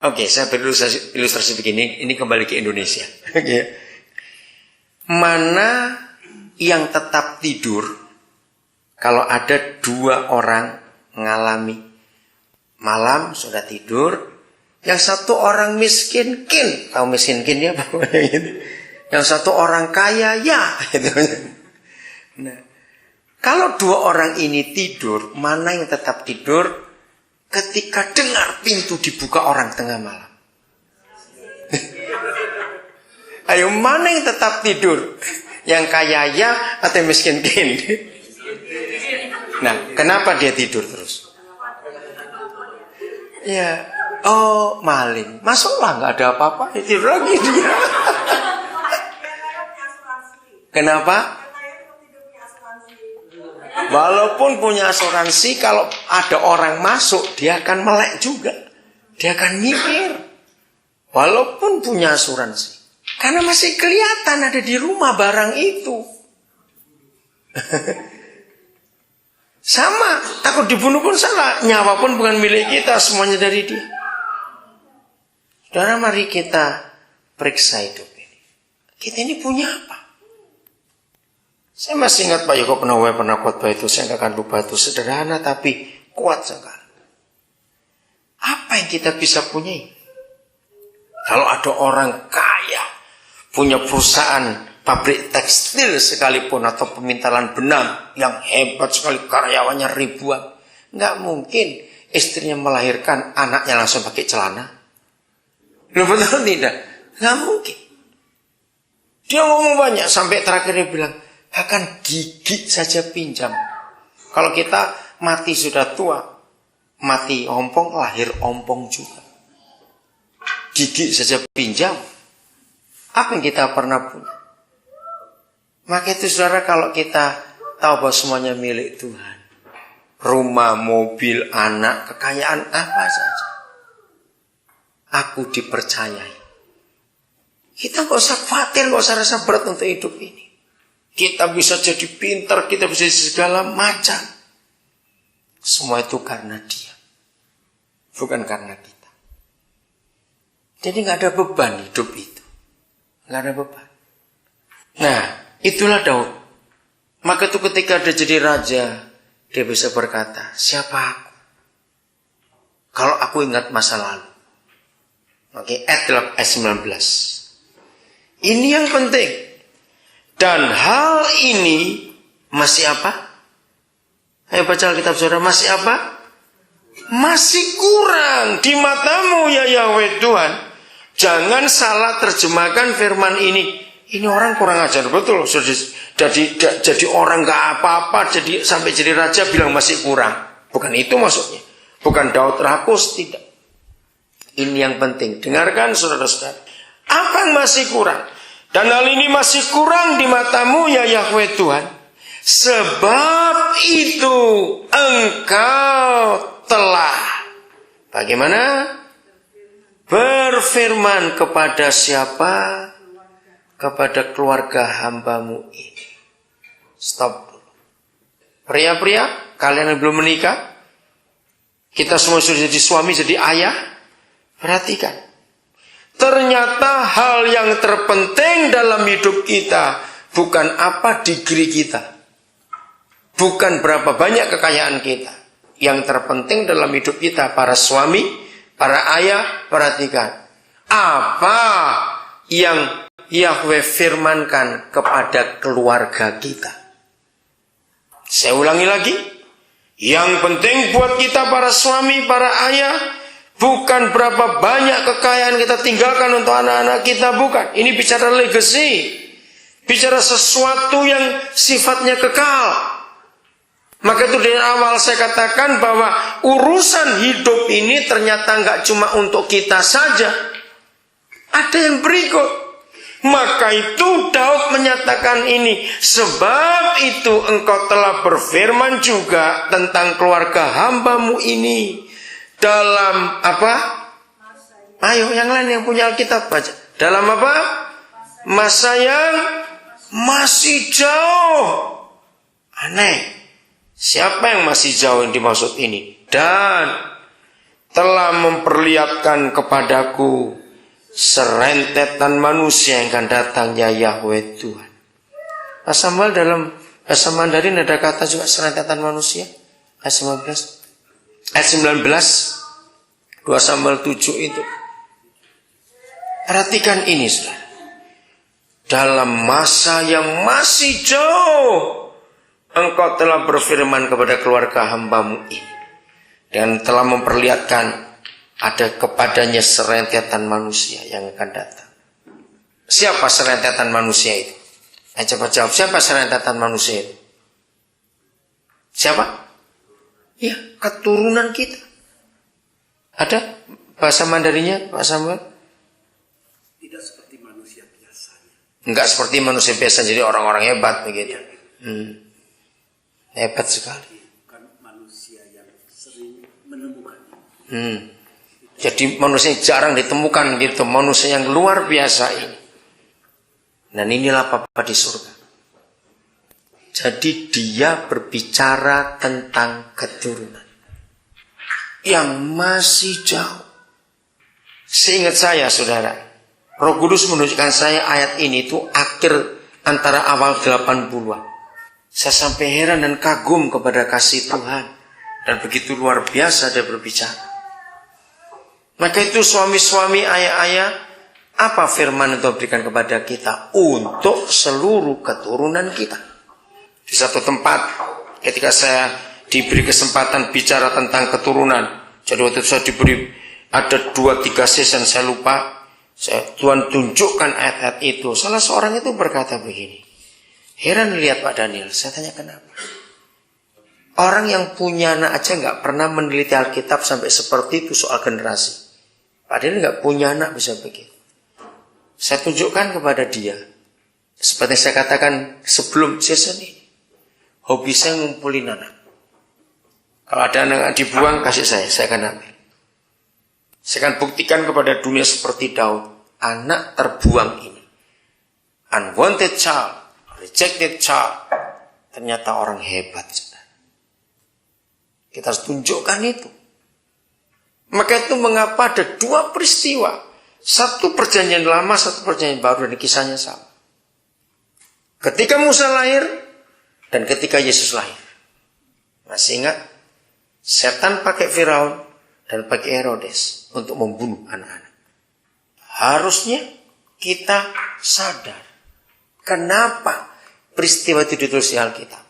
Oke, saya beri ilustrasi begini. Ini kembali ke Indonesia. Mana yang tetap tidur kalau ada 2 orang mengalami malam sudah tidur, yang satu orang miskin kin, tahu miskin kin ya, yang satu orang kaya ya. Nah, kalau 2 orang ini tidur, mana yang tetap tidur ketika dengar pintu dibuka orang tengah malam? Ayo, mana yang tetap tidur? Yang kaya ya atau miskin kin? Nah, kenapa dia tidur terus? Ya, oh maling. Masuklah, nggak ada apa-apa, tidur lagi dia. Kenapa? Walaupun punya asuransi, kalau ada orang masuk, dia akan melek juga. Dia akan mikir. Walaupun punya asuransi. Karena masih kelihatan ada di rumah barang itu. Sama, takut dibunuh pun salah. Nyawa pun bukan milik kita, semuanya dari dia. Saudara, mari kita periksa hidup ini. Kita ini punya apa? Saya masih ingat Pak Yoko pernah khotbah itu, saya nggak akan lupa itu, sederhana tapi kuat sekali. Apa yang kita bisa punyai? Kalau ada orang kaya, punya perusahaan pabrik tekstil sekalipun atau pemintalan benang yang hebat sekali, karyawannya ribuan, nggak mungkin istrinya melahirkan anaknya langsung pakai celana. Betul tidak? Nggak mungkin. Dia ngomong banyak sampai terakhir dia bilang, bahkan gigi saja pinjam. Kalau kita mati sudah tua, mati ompong, lahir ompong juga. Gigi saja pinjam. Apa yang kita pernah punya? Maka itu saudara, kalau kita tahu bahwa semuanya milik Tuhan, rumah, mobil, anak, kekayaan apa saja, aku dipercayai. Kita gak usah khawatir, gak usah rasa berat untuk hidup ini. Kita bisa jadi pintar, kita bisa jadi segala macam. Semua itu karena Dia, bukan karena kita. Jadi gak ada beban hidup itu. Gak ada beban. Nah, itulah Daud. Maka itu ketika dia jadi raja, dia bisa berkata, siapa aku? Kalau aku ingat masa lalu. Oke, ayat 19. Ini yang penting. Dan hal ini masih apa? Ayo baca Alkitab saudara, masih apa? Masih kurang di matamu ya Yahweh Tuhan. Jangan salah terjemahkan firman ini. Ini orang kurang ajar betul. Jadi orang gak apa-apa, sampai jadi raja bilang masih kurang. Bukan itu maksudnya. Bukan Daud rakus, tidak. Ini yang penting. Dengarkan saudara-saudara. Apa yang masih kurang? Dan hal ini masih kurang di matamu ya Yahweh Tuhan. Sebab itu engkau telah bagaimana? Berfirman kepada siapa? Kepada keluarga hambamu ini. Stop dulu. Pria-pria, kalian yang belum menikah, kita semua sudah jadi suami, jadi ayah. Perhatikan. Ternyata hal yang terpenting dalam hidup kita bukan apa degree kita, bukan berapa banyak kekayaan kita. Yang terpenting dalam hidup kita, para suami, para ayah, perhatikan apa yang Yahweh firmankan kepada keluarga kita. Saya ulangi lagi, yang penting buat kita para suami, para ayah, bukan berapa banyak kekayaan kita tinggalkan untuk anak-anak kita, bukan. Ini bicara legacy. Bicara sesuatu yang sifatnya kekal. Maka itu dari awal saya katakan bahwa urusan hidup ini ternyata nggak cuma untuk kita saja. Ada yang berikut. Maka itu Daud menyatakan ini. Sebab itu engkau telah berfirman juga tentang keluarga hambamu ini. Dalam apa? Ayo yang lain yang punya Alkitab baca. Dalam apa? Masa yang masih jauh. Aneh. Siapa yang masih jauh yang dimaksud ini? Dan telah memperlihatkan kepadaku serentetan manusia yang akan datang, ya Yahweh Tuhan. Bahasa Samuel dalam bahasa Mandarin ada kata juga serentetan manusia. Ayat 19, 2 Samuel 7 itu. Perhatikan ini, saudara. Dalam masa yang masih jauh, Engkau telah berfirman kepada keluarga hamba-Mu ini, dan telah memperlihatkan ada kepadanya serentetan manusia yang akan datang. Siapa serentetan manusia itu? Coba jawab, siapa serentetan manusia itu? Siapa? Ya, keturunan kita. Ada bahasa Mandarinnya, Pak Samuel? Tidak seperti manusia biasanya. Enggak seperti manusia biasa, jadi orang-orang hebat begitu. Hebat sekali. Bukan manusia yang sering menemukan. Jadi manusia yang jarang ditemukan gitu, manusia yang luar biasa ini. Dan inilah Bapa di surga. Jadi dia berbicara tentang keturunan yang masih jauh. Seingat saya, saudara, Roh Kudus menunjukkan saya ayat ini itu akhir antara awal 80-an. Saya sampai heran dan kagum kepada kasih Tuhan. Dan begitu luar biasa dia berbicara. Maka itu suami-suami, ayah-ayah, apa firman itu berikan kepada kita? Untuk seluruh keturunan kita. Di satu tempat, ketika saya diberi kesempatan bicara tentang keturunan. Jadi waktu itu saya diberi, ada 2-3 season, saya lupa. Tuhan tunjukkan ayat-ayat itu. Salah seorang itu berkata begini. Heran lihat Pak Daniel, saya tanya kenapa? Orang yang punya anak aja nggak pernah meneliti Alkitab sampai seperti itu soal generasi. Pak Daniel nggak punya anak bisa begitu. Saya tunjukkan kepada dia, seperti saya katakan sebelum season ini, hobi saya ngumpulin anak. Kalau ada anak dibuang, kasih saya akan ambil. Saya akan buktikan kepada dunia seperti Daud, anak terbuang ini, unwanted child, rejected child, ternyata orang hebat. Kita harus tunjukkan itu. Maka itu mengapa ada 2 peristiwa. Satu perjanjian lama, satu perjanjian baru, dan kisahnya sama. Ketika Musa lahir, dan ketika Yesus lahir. Masih ingat? Setan pakai Firaun, dan pakai Herodes, untuk membunuh anak-anak. Harusnya kita sadar. Kenapa peristiwa itu ditulis di Alkitab?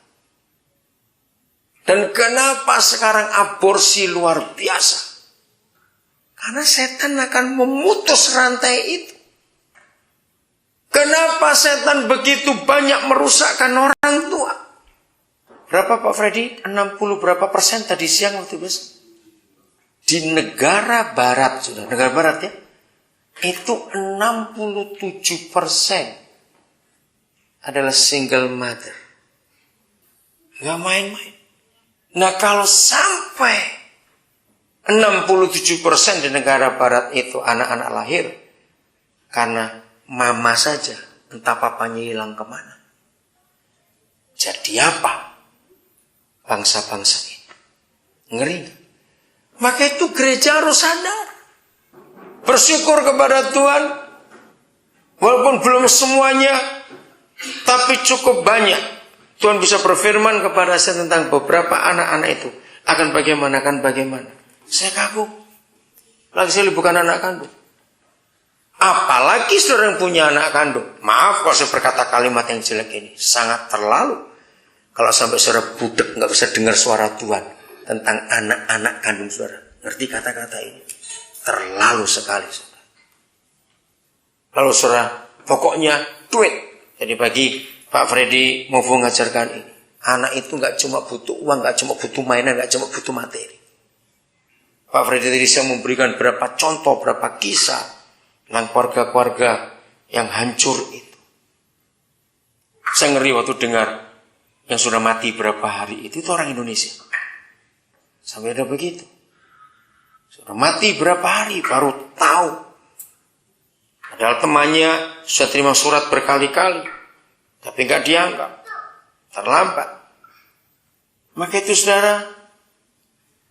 Dan kenapa sekarang aborsi luar biasa? Karena setan akan memutus rantai itu. Kenapa setan begitu banyak merusakkan orang tua? Berapa Pak Freddy? 60 berapa persen tadi siang waktu itu? Di negara barat, sudah negara barat ya, itu 67% adalah single mother. Gak main-main. Nah kalau sampai 67% di negara barat itu anak-anak lahir karena mama saja, entah papanya hilang kemana. Jadi apa bangsa-bangsa ini? Ngeri. Maka itu gereja harus sadar. Bersyukur kepada Tuhan. Walaupun belum semuanya, tapi cukup banyak. Tuhan bisa berfirman kepada saya tentang beberapa anak-anak itu. Akan bagaimana. Saya kagum. Lagi saya bukan anak kandung. Apalagi saudara yang punya anak kandung. Maaf kalau saya berkata kalimat yang jelek ini. Sangat terlalu. Kalau sampai saudara budak nggak bisa dengar suara Tuhan tentang anak-anak kandung saudara. Ngerti kata-kata ini? Terlalu sekali saudara. Lalu saudara, pokoknya duit. Jadi bagi Pak Freddy mau mengajarkan ini. Anak itu nggak cuma butuh uang, nggak cuma butuh mainan, nggak cuma butuh materi. Pak Freddy tadi saya memberikan berapa contoh, berapa kisah tentang keluarga-keluarga yang hancur itu. Saya ngeri waktu dengar yang sudah mati berapa hari itu orang Indonesia. Sampai ada begitu. Sudah mati berapa hari baru tahu. Padahal temannya sudah terima surat berkali-kali, tapi nggak dianggap. Terlambat. Maka itu saudara,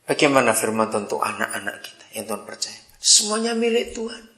bagaimana firman untuk anak-anak kita yang Tuhan percayakan. Semuanya milik Tuhan.